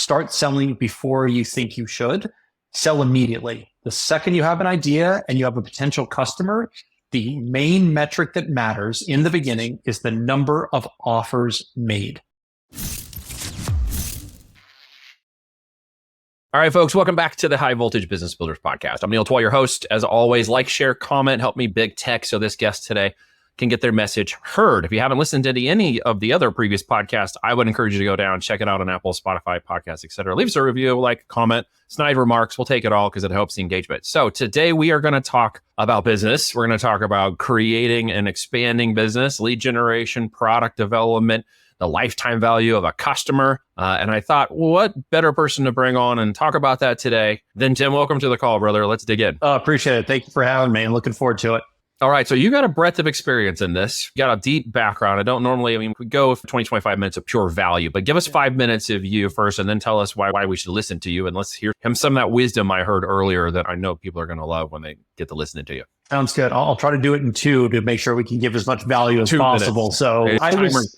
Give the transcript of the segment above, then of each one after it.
start selling before you think you should. Sell immediately. The second you have an idea and you have a potential customer, the main metric that matters in the beginning is the number of offers made. All right, folks, welcome back to the High Voltage Business Builders Podcast. I'm Neil Twa, your host. As always, like, share, comment, help me big tech so this guest today can get their message heard. If you haven't listened to any of the other previous podcasts, I would encourage you to go down, check it out on Apple, Spotify, podcasts, etc. Leave us a review, like, comment, snide remarks. We'll take it all because it helps the engagement. So today we are going to talk about business. We're going to talk about creating and expanding business, lead generation, product development, the lifetime value of a customer. And I thought, what better person to bring on and talk about that today than Tim? Welcome to the call, brother. Let's dig in. Appreciate it. Thank you for having me. I'm looking forward to it. All right. So you got a breadth of experience in this. You got a deep background. I don't normally, we go for 20, 25 minutes of pure value, but give us 5 minutes of you first and then tell us why we should listen to you. And let's hear some of that wisdom I heard earlier that I know people are going to love when they get to listening to you. Sounds good. I'll try to do it in 2 to make sure we can give as much value as 2 possible. minutes. So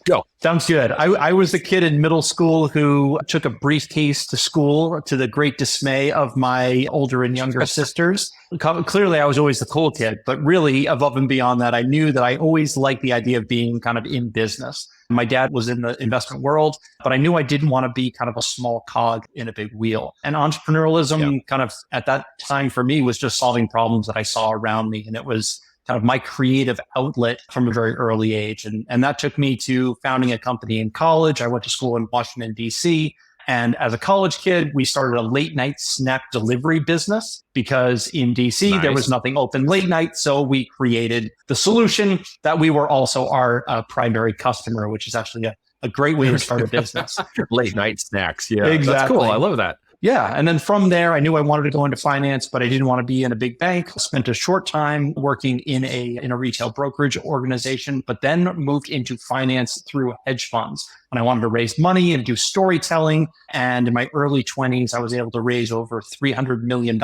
Go. Sounds good. I was the kid in middle school who took a briefcase to school to the great dismay of my older and younger sisters. Clearly, I was always the cool kid, but really above and beyond that, I knew that I always liked the idea of being kind of in business. My dad was in the investment world, but I knew I didn't want to be kind of a small cog in a big wheel. And entrepreneurialism kind of at that time for me was just solving problems that I saw around me. And it was kind of my creative outlet from a very early age. And that took me to founding a company in college. I went to school in Washington, D.C. And as a college kid, we started a late night snack delivery business because in DC, there was nothing open late night. So we created the solution that we were also our primary customer, which is actually a great way to start a business. Late night snacks. Yeah, exactly. That's cool. I love that. Yeah. And then from there, I knew I wanted to go into finance, but I didn't want to be in a big bank. Spent a short time working in a retail brokerage organization, but then moved into finance through hedge funds. And I wanted to raise money and do storytelling. And in my early 20s, I was able to raise over $300 million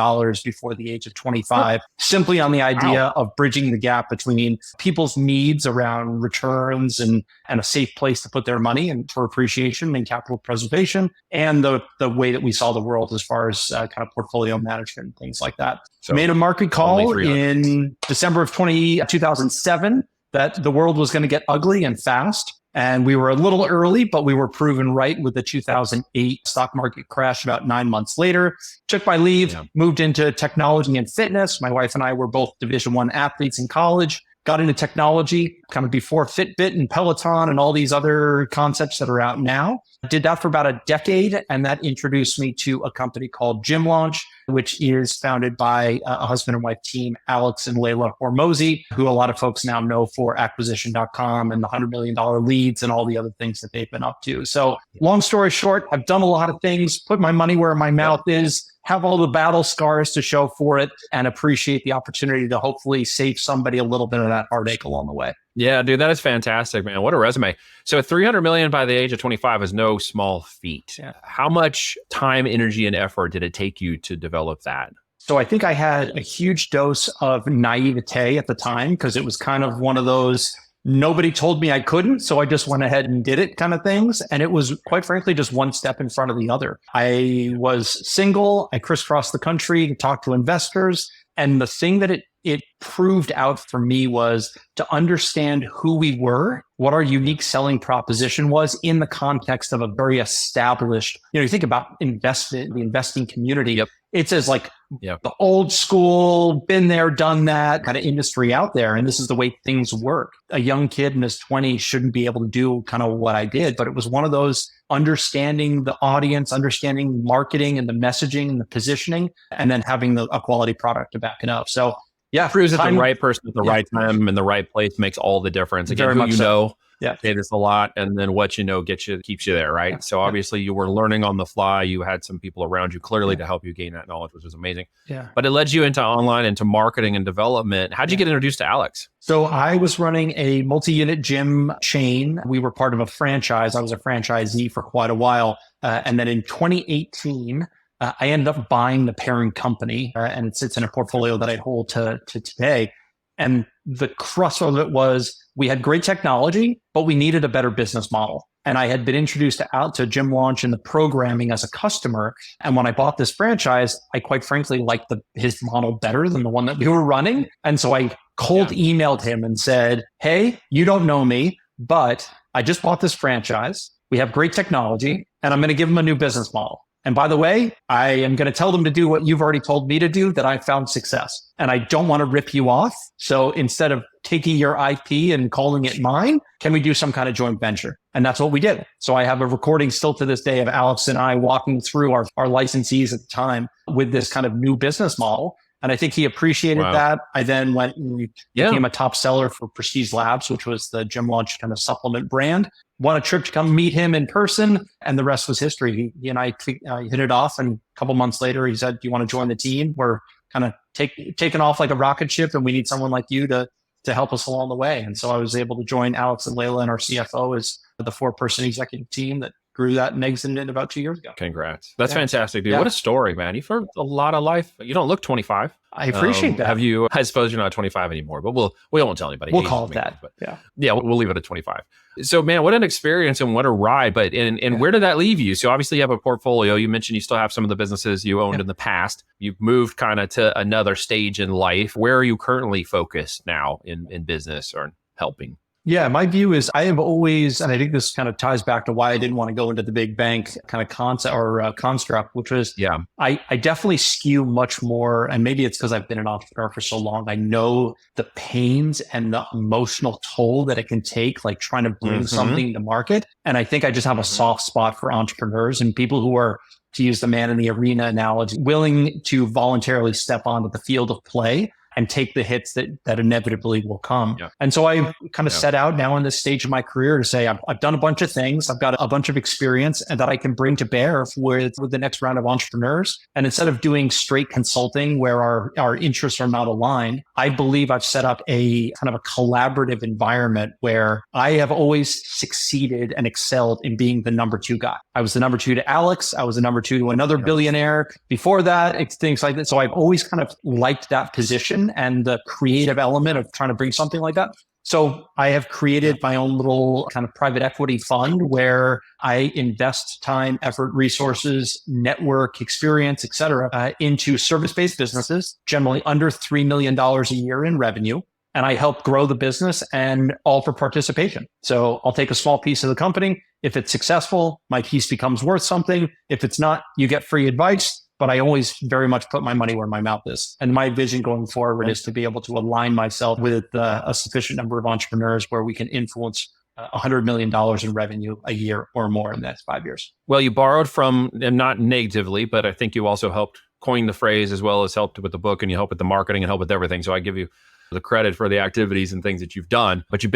before the age of 25, simply on the idea of bridging the gap between people's needs around returns and a safe place to put their money and for appreciation and capital preservation, and the way that we saw the world as far as kind of portfolio management and things like that. So made a market call in December of 2007 that the world was going to get ugly and fast. And we were a little early, but we were proven right with the 2008 stock market crash about 9 months later. Took my leave, moved into technology and fitness. My wife and I were both Division I athletes in college. Got into technology kind of before Fitbit and Peloton and all these other concepts that are out now. Did that for about a decade. And that introduced me to a company called GymLaunch, which is founded by a husband and wife team, Alex and Layla Hormozi, who a lot of folks now know for acquisition.com and the $100 million leads and all the other things that they've been up to. So long story short, I've done a lot of things, put my money where my mouth is, have all the battle scars to show for it, and appreciate the opportunity to hopefully save somebody a little bit of that heartache along the way. Yeah, dude, that is fantastic, man. What a resume. So 300 million by the age of 25 is no small feat. Yeah. How much time, energy, and effort did it take you to develop that? So I think I had a huge dose of naivete at the time because it was kind of one of those, nobody told me I couldn't, so I just went ahead and did it kind of things. And it was, quite frankly, just one step in front of the other. I was single. I crisscrossed the country to talk to investors. And the thing that it proved out for me was to understand who we were, what our unique selling proposition was in the context of a very established, you think about the investing community. Yep. It's as like the old school, been there, done that kind of industry out there. And this is the way things work. A young kid in his 20s shouldn't be able to do kind of what I did, but it was one of those understanding the audience, understanding marketing and the messaging and the positioning, and then having a quality product to back it up. So yeah, proves that the right person at the right time and the right place makes all the difference. Again, who you know, say this a lot, and then what you know keeps you there, right? Yeah. So obviously you were learning on the fly. You had some people around you clearly to help you gain that knowledge, which was amazing. Yeah. But it led you into online, into marketing and development. How'd you get introduced to Alex? So I was running a multi-unit gym chain. We were part of a franchise. I was a franchisee for quite a while. And then in 2018, I ended up buying the parent company, and it sits in a portfolio that I hold to today. And the crux of it was we had great technology, but we needed a better business model. And I had been introduced to GymLaunch and the programming as a customer. And when I bought this franchise, I quite frankly liked his model better than the one that we were running. And so I cold emailed him and said, hey, you don't know me, but I just bought this franchise. We have great technology and I'm going to give them a new business model. And by the way, I am going to tell them to do what you've already told me to do, that I found success. And I don't want to rip you off. So instead of taking your IP and calling it mine, can we do some kind of joint venture? And that's what we did. So I have a recording still to this day of Alex and I walking through our licensees at the time with this kind of new business model. And I think he appreciated that. I then went and became a top seller for Prestige Labs, which was the GymLaunch kind of supplement brand. Won a trip to come meet him in person, and the rest was history. He and I hit it off, and a couple months later, he said, do you want to join the team? We're kind of taking off like a rocket ship, and we need someone like you to help us along the way. And so I was able to join Alex and Layla and our CFO as the 4-person executive team that grew that and exited it about 2 years ago. Congrats. That's fantastic, dude. What a story, man. You've heard a lot of life. You don't look 25. I appreciate that. Have you? I suppose you're not 25 anymore, but we won't tell anybody. We'll call it that. But we'll leave it at 25. So, man, what an experience and what a ride. But where did that leave you? So obviously you have a portfolio. You mentioned you still have some of the businesses you owned in the past. You've moved kind of to another stage in life. Where are you currently focused now in business or helping? Yeah, my view is I have always, and I think this kind of ties back to why I didn't want to go into the big bank kind of concept or construct, which was, I definitely skew much more, and maybe it's because I've been an entrepreneur for so long. I know the pains and the emotional toll that it can take, like trying to bring something to market. And I think I just have a soft spot for entrepreneurs and people who are, to use the man in the arena analogy, willing to voluntarily step onto the field of play and take the hits that inevitably will come. Yeah. And so I kind of set out now in this stage of my career to say, I've done a bunch of things. I've got a bunch of experience and that I can bring to bear with the next round of entrepreneurs. And instead of doing straight consulting where our interests are not aligned, I believe I've set up a kind of a collaborative environment where I have always succeeded and excelled in being the number 2 guy. I was the number 2 to Alex. I was the number 2 to another billionaire. Before that, it's things like that. So I've always kind of liked that position and the creative element of trying to bring something like that. So I have created my own little kind of private equity fund where I invest time, effort, resources, network, experience, et cetera, into service-based businesses, generally under $3 million a year in revenue. And I help grow the business and all for participation. So I'll take a small piece of the company. If it's successful, my piece becomes worth something. If it's not, you get free advice. But I always very much put my money where my mouth is. And my vision going forward is to be able to align myself with a sufficient number of entrepreneurs where we can influence $100 million in revenue a year or more in the next 5 years. Well, you borrowed from, and not negatively, but I think you also helped coin the phrase as well as helped with the book and you helped with the marketing and helped with everything. So I give you the credit for the activities and things that you've done, but you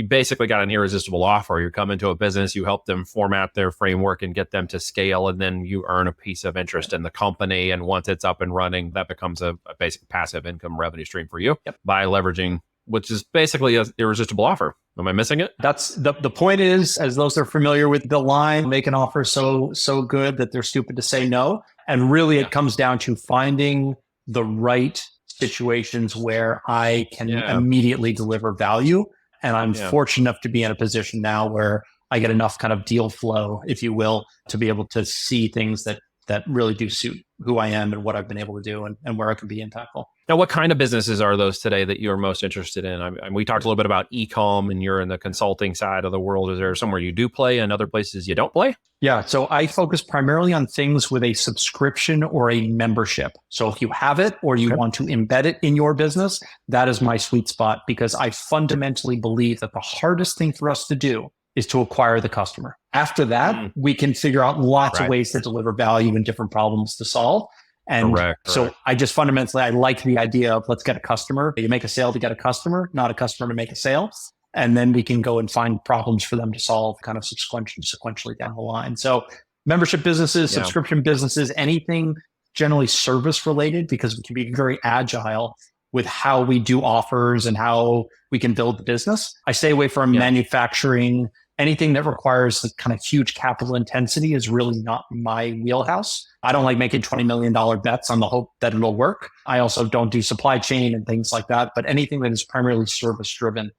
basically got an irresistible offer. You come into a business, you help them format their framework and get them to scale, and then you earn a piece of interest in the company. And once it's up and running, that becomes a basic passive income revenue stream for you by leveraging, which is basically an irresistible offer. Am I missing it? That's the point is, as those that are familiar with the line, make an offer so good that they're stupid to say no. And really it comes down to finding the right situations where I can immediately deliver value. And I'm fortunate enough to be in a position now where I get enough kind of deal flow, if you will, to be able to see things that really do suit who I am and what I've been able to do and where I can be impactful. Now, what kind of businesses are those today that you're most interested in? We talked a little bit about e-com and you're in the consulting side of the world. Is there somewhere you do play and other places you don't play? Yeah. So I focus primarily on things with a subscription or a membership. So if you have it or you want to embed it in your business, that is my sweet spot because I fundamentally believe that the hardest thing for us to do is to acquire the customer. After that, we can figure out lots of ways to deliver value and different problems to solve. And so I just fundamentally, I like the idea of let's get a customer. You make a sale to get a customer, not a customer to make a sale. And then we can go and find problems for them to solve kind of sequentially down the line. So membership businesses, subscription businesses, anything generally service related, because we can be very agile with how we do offers and how we can build the business. I stay away from manufacturing. Anything that requires the kind of huge capital intensity is really not my wheelhouse. I don't like making $20 million bets on the hope that it'll work. I also don't do supply chain and things like that. But anything that is primarily service driven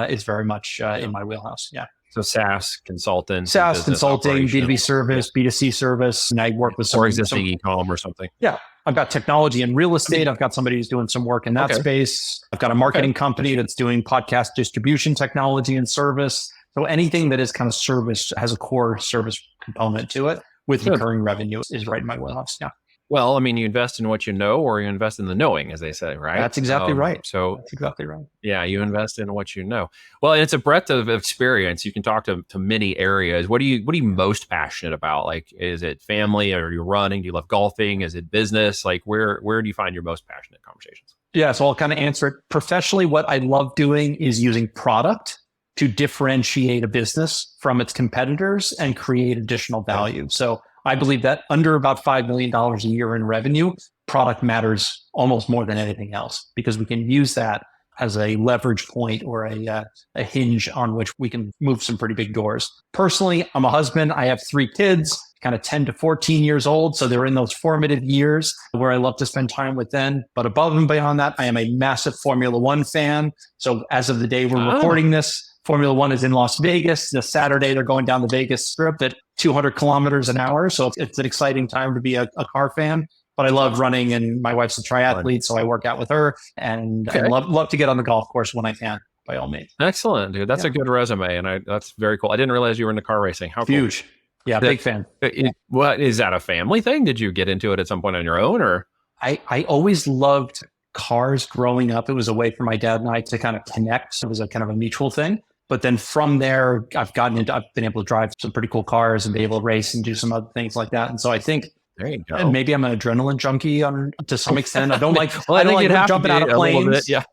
is very much in my wheelhouse. Yeah. So SaaS consultants, SaaS consulting, operation. B2B service, B2C service. And I work with or existing e-com or something. Yeah. I've got technology and real estate. I've got somebody who's doing some work in that space. I've got a marketing company that's doing podcast distribution technology and service. So anything that is kind of service has a core service component to it with recurring revenue is right in my wheelhouse. Yeah. Well, I mean, you invest in what you know, or you invest in the knowing, as they say, right? That's exactly right. So that's exactly right. Yeah, you invest in what you know. Well, it's a breadth of experience. You can talk to many areas. What are you most passionate about? Like, is it family, or you're running? Do you love golfing? Is it business? Like, where do you find your most passionate conversations? Yeah, so I'll kind of answer it. Professionally, what I love doing is using product to differentiate a business from its competitors and create additional value. So I believe that under about $5 million a year in revenue, product matters almost more than anything else, because we can use that as a leverage point or a hinge on which we can move some pretty big doors. Personally, I'm a husband. I have 3 kids, kind of 10 to 14 years old. So they're in those formative years where I love to spend time with them. But above and beyond that, I am a massive Formula One fan. So as of the day we're recording this, Formula One is in Las Vegas. This Saturday, they're going down the Vegas Strip at 200 kilometers an hour. So it's an exciting time to be a car fan. But I love running, and my wife's a triathlete, so I work out with her, and I love to get on the golf course when I can, by all means. Excellent, dude. That's a good resume, and that's very cool. I didn't realize you were into car racing. How huge. Cool. Yeah, big fan. What is that, a family thing? Did you get into it at some point on your own, or? I always loved cars growing up. It was a way for my dad and I to kind of connect. It was a kind of a mutual thing. But then from there, I've been able to drive some pretty cool cars and be able to race and do some other things like that. And so I think there you go. Maybe I'm an adrenaline junkie to some extent. I don't like, jumping out of planes. Yeah.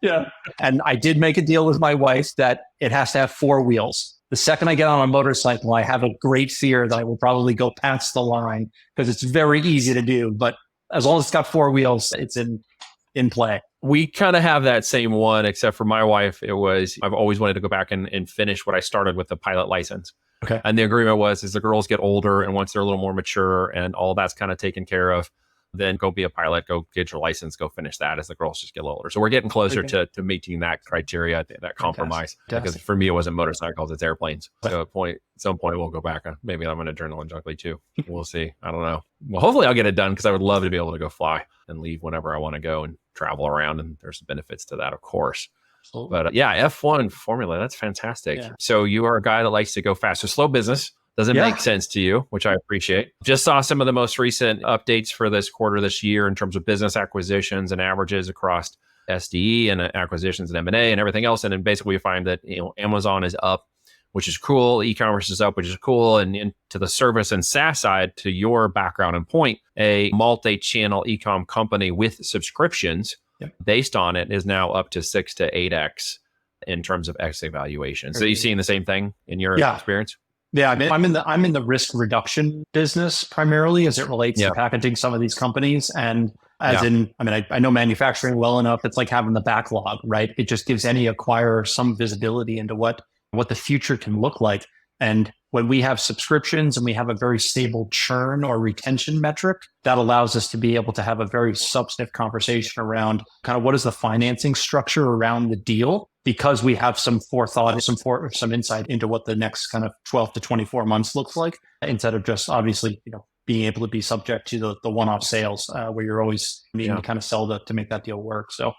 And I did make a deal with my wife that it has to have 4 wheels. The second I get on a motorcycle, I have a great fear that I will probably go past the line, because it's very easy to do. But as long as it's got 4 wheels, it's in play. We kind of have that same one, except for my wife. I've always wanted to go back and finish what I started with, the pilot license. Okay. And the agreement was, as the girls get older and once they're a little more mature and all that's kind of taken care of, then go be a pilot, go get your license, go finish that as the girls just get a little older. So we're getting closer to meeting that criteria, that compromise. Because for me, it wasn't motorcycles, it's airplanes. So at some point we'll go back. Maybe I'm an adrenaline junkie too. We'll see. I don't know. Well, hopefully I'll get it done, because I would love to be able to go fly and leave whenever I want to go and travel around. And there's benefits to that, of course. But F1 Formula, that's fantastic. Yeah. So you are a guy that likes to go fast. So slow business doesn't make sense to you, which I appreciate. Just saw some of the most recent updates for this quarter this year in terms of business acquisitions and averages across SDE and acquisitions and M&A and everything else. And then basically we find that Amazon is up, which is cool. E-commerce is up, which is cool. And to the service and SaaS side, to your background and point, a multi-channel e-com company with subscriptions based on it is now up to 6 to 8x in terms of X evaluation. So you're seeing the same thing in your experience? Yeah, I'm in the risk reduction business primarily as it relates to packaging some of these companies. And I know manufacturing well enough. It's like having the backlog, right? It just gives any acquirer some visibility into what the future can look like. And when we have subscriptions and we have a very stable churn or retention metric, that allows us to be able to have a very substantive conversation around kind of what is the financing structure around the deal, because we have some forethought, some insight into what the next kind of 12 to 24 months looks like, instead of just obviously, being able to be subject to the one-off sales where you're always needing to kind of sell to make that deal work. So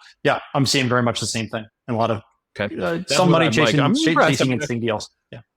I'm seeing very much the same thing, and a lot of some money chasing interesting deals.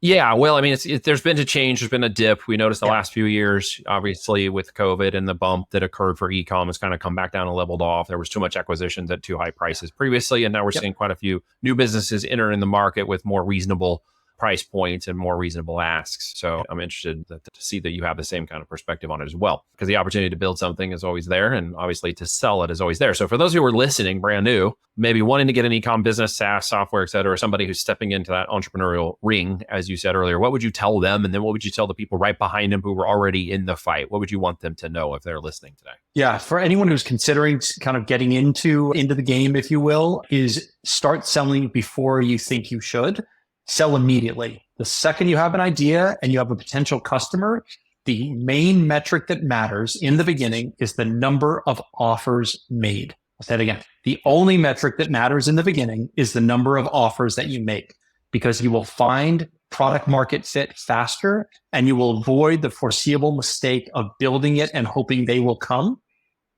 Yeah. Well, I mean, there's been a change. There's been a dip. We noticed the last few years, obviously, with COVID and the bump that occurred for e-com has kind of come back down and leveled off. There was too much acquisitions at too high prices previously. And now we're seeing quite a few new businesses enter in the market with more reasonable price points and more reasonable asks. So I'm interested to see that you have the same kind of perspective on it as well, because the opportunity to build something is always there, and obviously to sell it is always there. So for those who are listening, brand new, maybe wanting to get an e-com business, SaaS, software, et cetera, or somebody who's stepping into that entrepreneurial ring, as you said earlier, what would you tell them? And then what would you tell the people right behind them who were already in the fight? What would you want them to know if they're listening today? Yeah, for anyone who's considering kind of getting into the game, if you will, is start selling before you think you should. Sell immediately. The second you have an idea and you have a potential customer, the main metric that matters in the beginning is the number of offers made. I'll say it again. The only metric that matters in the beginning is the number of offers that you make, because you will find product market fit faster, and you will avoid the foreseeable mistake of building it and hoping they will come,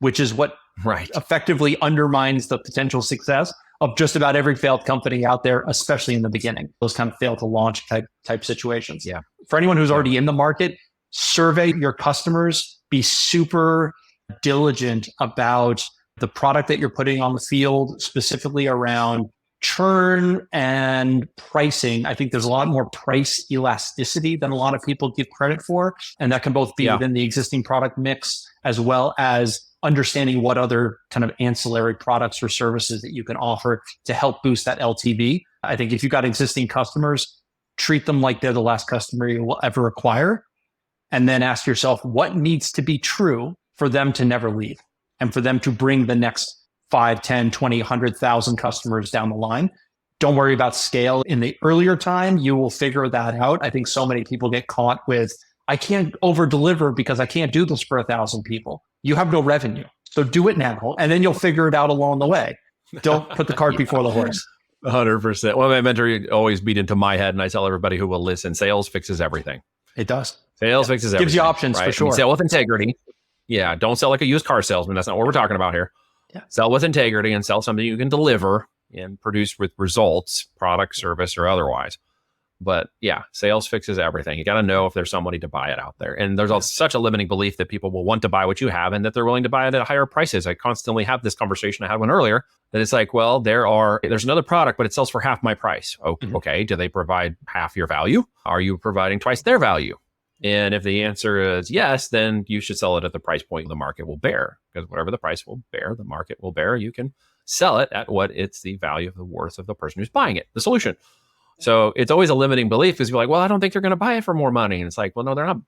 which is what effectively undermines the potential success of just about every failed company out there, especially in the beginning. Those kind of fail to launch type situations. Yeah. For anyone who's already in the market, survey your customers, be super diligent about the product that you're putting on the field, specifically around churn and pricing. I think there's a lot more price elasticity than a lot of people give credit for. And that can both be within the existing product mix, as well as understanding what other kind of ancillary products or services that you can offer to help boost that LTV. I think if you've got existing customers, treat them like they're the last customer you will ever acquire. And then ask yourself, what needs to be true for them to never leave and for them to bring the next 5, 10, 20, 100,000 customers down the line. Don't worry about scale. In the earlier time, you will figure that out. I think so many people get caught with, I can't over deliver because I can't do this for 1,000 people. You have no revenue. So do it now, and then you'll figure it out along the way. Don't put the cart before the horse. 100%. Well, my mentor always beat into my head, and I tell everybody who will listen, sales fixes everything. It does. Sales fixes everything. Gives you options, right? for sure. Sell with integrity. Yeah. Don't sell like a used car salesman. That's not what we're talking about here. Yeah. Sell with integrity and sell something you can deliver and produce with results, product, service, or otherwise. But yeah, sales fixes everything. You got to know if there's somebody to buy it out there. And there's such a limiting belief that people will want to buy what you have and that they're willing to buy it at higher prices. I constantly have this conversation. I had one earlier that it's like, well, there's another product, but it sells for half my price. Okay. Do they provide half your value? Are you providing twice their value? And if the answer is yes, then you should sell it at the price point the market will bear, because whatever the price will bear, the market will bear. You can sell it at what it's the value of the worth of the person who's buying it, the solution. So it's always a limiting belief because you're like, well, I don't think they're going to buy it for more money. And it's like, well, no, they're not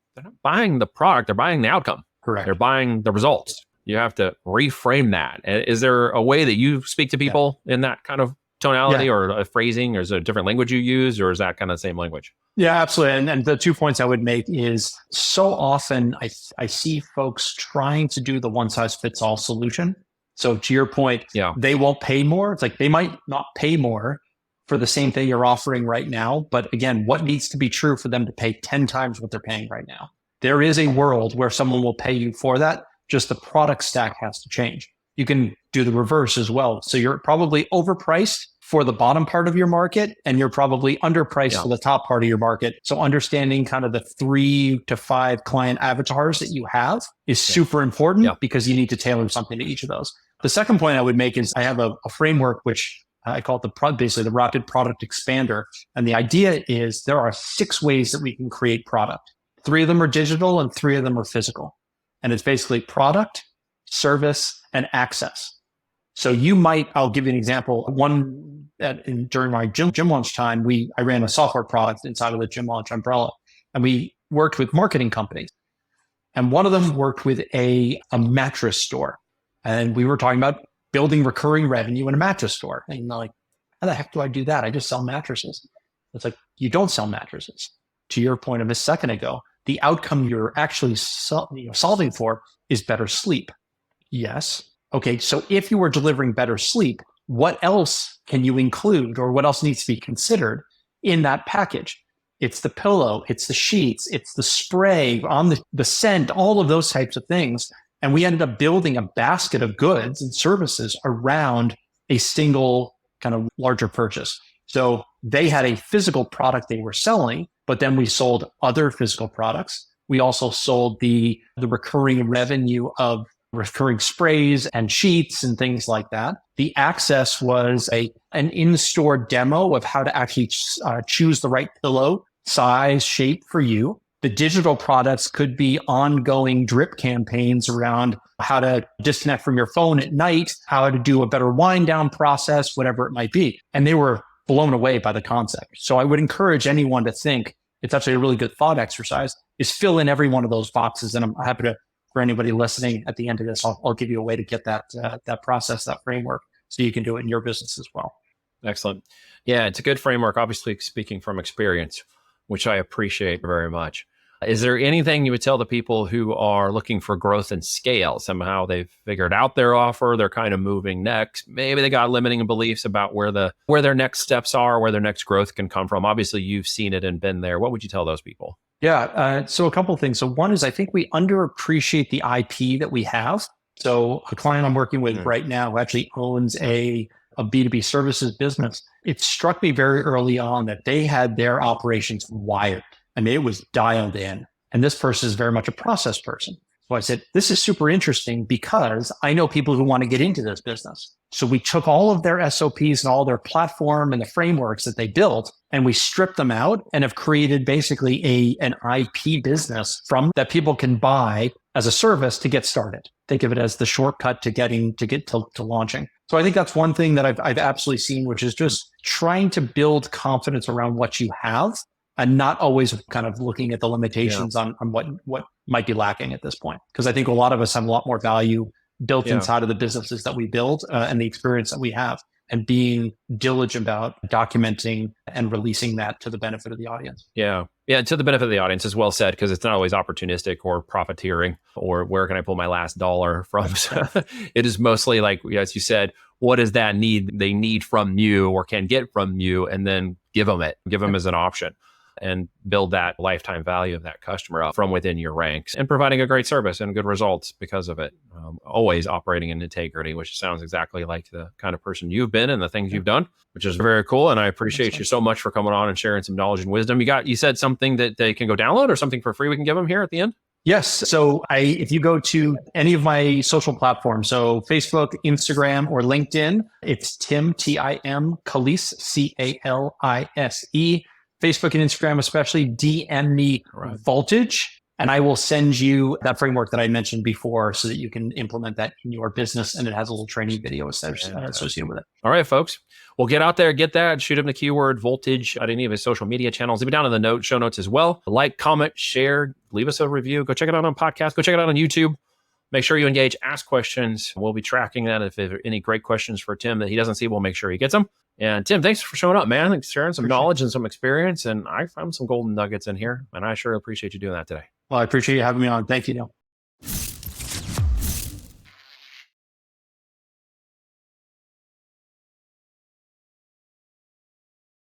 buying the product. They're buying the outcome. Correct. They're buying the results. You have to reframe that. Is there a way that you speak to people in that kind of tonality or a phrasing, or is there a different language you use, or is that kind of the same language? Yeah, absolutely. And the 2 points I would make is so often I see folks trying to do the one size fits all solution. So to your point, they won't pay more. It's like they might not pay more for the same thing you're offering right now. But again, what needs to be true for them to pay 10 times what they're paying right now? There is a world where someone will pay you for that. Just the product stack has to change. You can do the reverse as well. So you're probably overpriced for the bottom part of your market, and you're probably underpriced for the top part of your market. So understanding kind of the 3 to 5 client avatars that you have is super important because you need to tailor something to each of those. The second point I would make is I have a framework, which I call it basically the rapid product expander. And the idea is there are 6 ways that we can create product. 3 of them are digital and 3 of them are physical. And it's basically product, service, and access. So I'll give you an example. During my GymLaunch time, I ran a software product inside of the GymLaunch umbrella, and we worked with marketing companies. And one of them worked with a mattress store. And we were talking about building recurring revenue in a mattress store. And they're like, how the heck do I do that? I just sell mattresses. It's like, you don't sell mattresses. To your point of a second ago, the outcome you're actually solving for is better sleep. Yes. Okay. So if you were delivering better sleep, what else can you include, or what else needs to be considered in that package? It's the pillow, it's the sheets, it's the spray on the scent, all of those types of things. And we ended up building a basket of goods and services around a single kind of larger purchase. So they had a physical product they were selling, but then we sold other physical products. We also sold the recurring revenue of recurring sprays and sheets and things like that. The access was an in-store demo of how to actually choose the right pillow size, shape for you. The digital products could be ongoing drip campaigns around how to disconnect from your phone at night, how to do a better wind down process, whatever it might be. And they were blown away by the concept. So I would encourage anyone to think, it's actually a really good thought exercise, is fill in every one of those boxes. And I'm happy to, for anybody listening at the end of this, I'll give you a way to get that process, that framework, so you can do it in your business as well. Excellent. Yeah, it's a good framework, obviously speaking from experience, which I appreciate very much. Is there anything you would tell the people who are looking for growth and scale? Somehow they've figured out their offer, they're kind of moving next. Maybe they got limiting beliefs about where their next steps are, where their next growth can come from. Obviously, you've seen it and been there. What would you tell those people? Yeah. So a couple of things. So one is I think we underappreciate the IP that we have. So a client I'm working with right now who actually owns a B2B services business, it struck me very early on that they had their operations wired. I mean, it was dialed in. And this person is very much a process person. So I said, this is super interesting because I know people who want to get into this business. So we took all of their SOPs and all their platform and the frameworks that they built, and we stripped them out and have created basically an IP business from that people can buy as a service to get started. Think of it as the shortcut to get to launching. So I think that's one thing that I've absolutely seen, which is just trying to build confidence around what you have and not always kind of looking at the limitations on what might be lacking at this point. Because I think a lot of us have a lot more value built inside of the businesses that we build and the experience that we have, and being diligent about documenting and releasing that to the benefit of the audience. Yeah, to the benefit of the audience is well said, because it's not always opportunistic or profiteering or where can I pull my last dollar from. It is mostly like, as you said, what is that need they need from you or can get from you, and then give them as an option, and build that lifetime value of that customer up from within your ranks, and providing a great service and good results because of it. Always operating in integrity, which sounds exactly like the kind of person you've been and the things you've done, which is very cool. And I appreciate you so much for coming on and sharing some knowledge and wisdom. You said something that they can go download or something for free we can give them here at the end? Yes. So if you go to any of my social platforms, so Facebook, Instagram, or LinkedIn, it's Tim, Tim Calise, Calise. Facebook and Instagram, especially, DM me Voltage, and I will send you that framework that I mentioned before so that you can implement that in your business. And it has a little training video associated with it. All right, folks. Well, get out there, get that, shoot him the keyword Voltage at any of his social media channels. It'll be down in the show notes as well. Like, comment, share, leave us a review. Go check it out on podcast. Go check it out on YouTube. Make sure you engage, ask questions. We'll be tracking that. If there are any great questions for Tim that he doesn't see, we'll make sure he gets them. And Tim, thanks for showing up, man. Thanks for sharing some knowledge and some experience. And I found some golden nuggets in here, and I sure appreciate you doing that today. Well, I appreciate you having me on. Thank you, Neil.